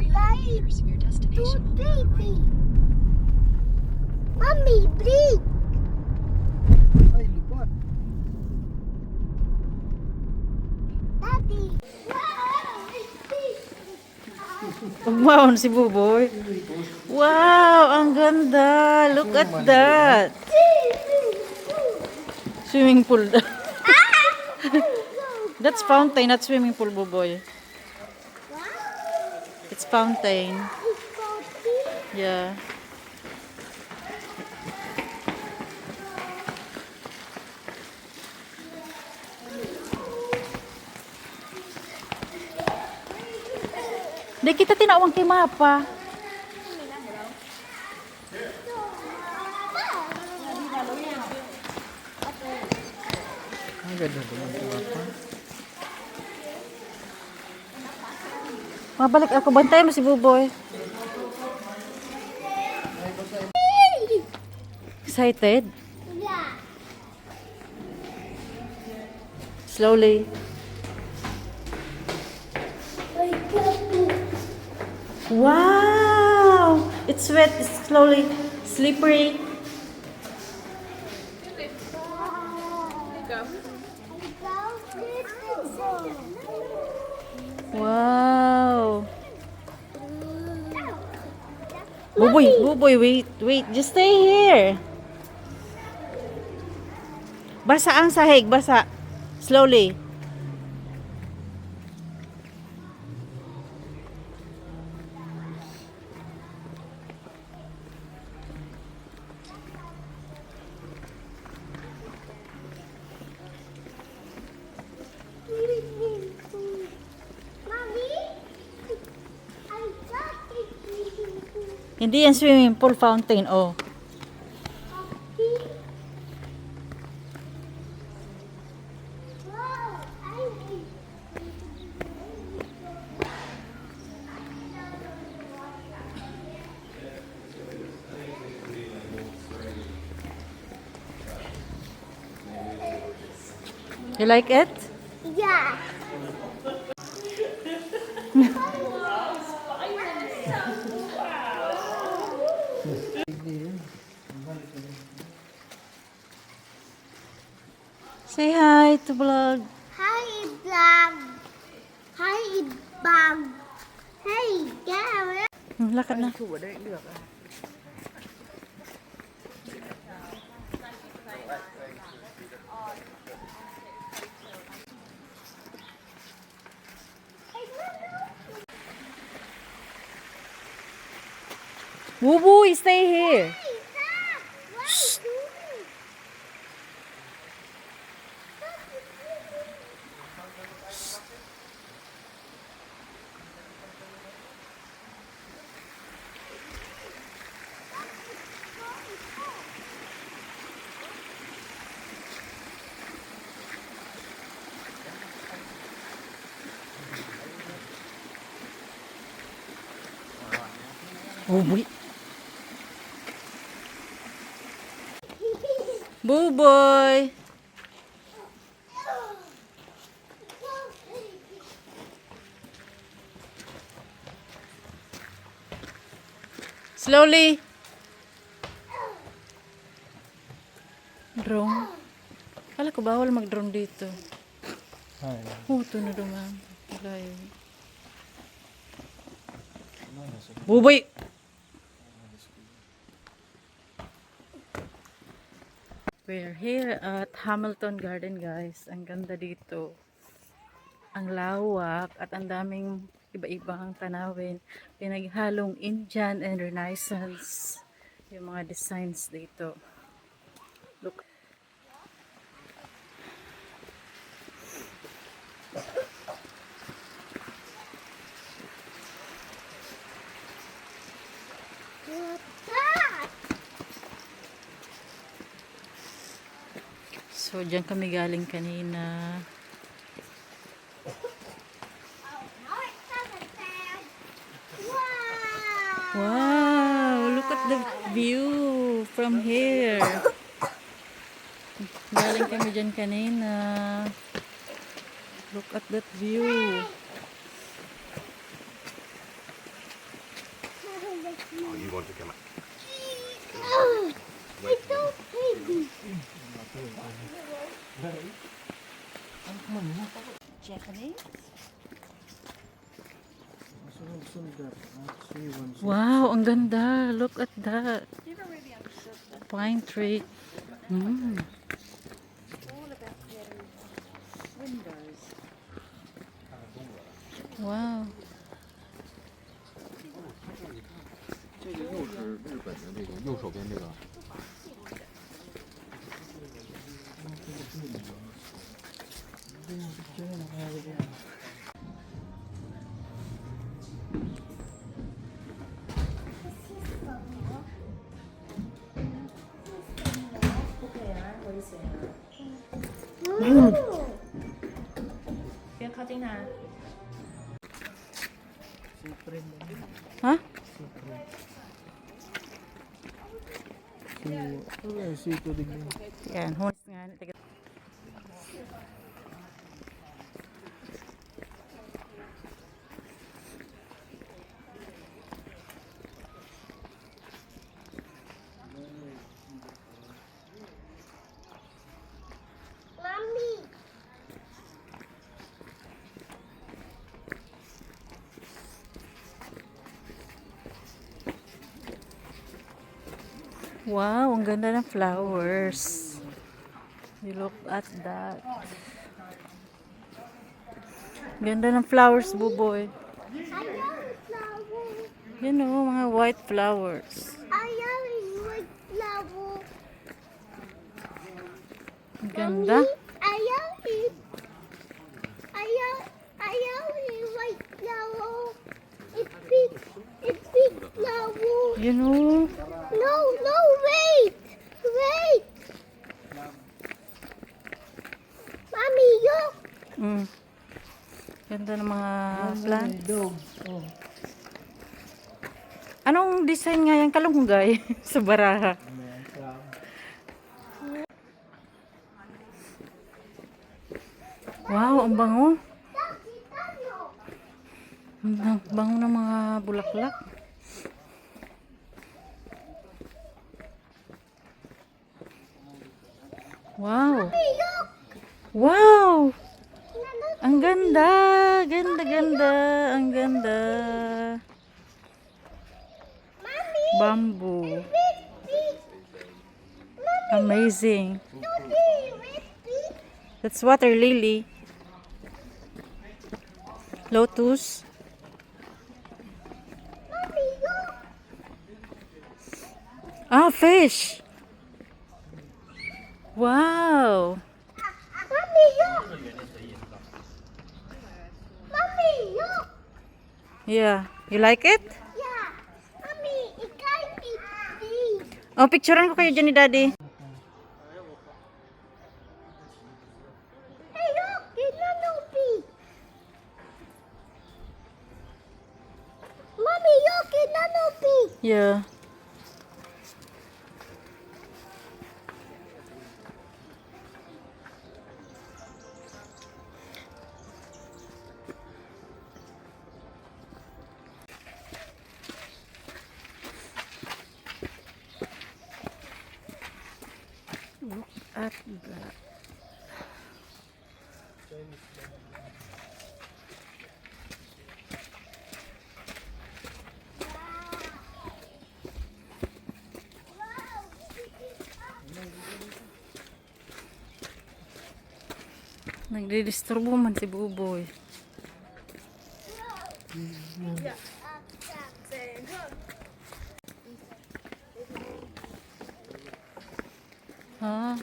meters from your destination. Baby. Mommy, breathe. Ay, lupa. Daddy. Wow, si Buboy. Wow, ang ganda. Look at that. Swimming pool. That's fountain, not swimming pool, Buboy. It's fountain. Yeah. Di kita tinawang kay Mapa. Ang ganda naman ito apa. Mabalik ako. Bantayan mo si Buboy. Excited? Slowly. Wow! It's wet. It's slowly slippery. Wow! Buboy, wait. Just stay here. Basa ang sahig, basa. Slowly. Hindi yan swimming pool, fountain, oh. You like it? Yeah. Say hi to vlog. Hi, vlog. Hi, vlog. Hey, Gary. Lakad na. Buboy, stay here. Buboy. Buboy. Slowly. Drone. Kala ko bawal mag-drone dito. Ay, Ito na duman. Buboy. We're here at Hamilton Garden, guys. Ang ganda dito. Ang lawak at ang daming iba-ibang tanawin. Pinaghalong Indian and Renaissance yung mga designs dito. Look. So, dyan kami galing kanina. Wow! Look at the view from here. Galing kami dyan kanina. Look at that view. Oh, you want to come up? Oh, it's so pretty. Japanese? Sunod-sunod. Actually, one sunod. Wow, ang ganda. Look at that. Pine tree. Mm. Wow. 这个又是日本的这个右手边这个。 不要靠近它。 Siyempre. Ha? Sito din yun. Yan, hunis nga. Mommy. Wow, ang ganda ng flowers. You look at that. Ganda ng flowers, Buboy. Ayaw flower. You know, mga white flowers. Ayaw white flower. Ang ganda. Ayaw it. Ayaw white flower. It's big. It's big flower. You know, No, wait. Wait. Mommy, look. mm, ganda ng mga plants. Dog. Oh. Anong design nga yan kalunggay sa baraha? Wow, ang bango. Ang bango ng mga bulaklak. Wow. Wow! Ang ganda! Ganda, ganda! Ang ganda! Bamboo. Amazing. That's water lily. Lotus. Ah, fish. Wow. Mommy, look. Mommy, look. Yeah. You like it? Yeah. Mommy, it can't be big. Oh, picturean ko kayo dyan ni Daddy. Hey, look. It's not no big. Mommy, look. It's not no big. Yeah. Look at that. Nagdidisturbo man si Buboy. Ha?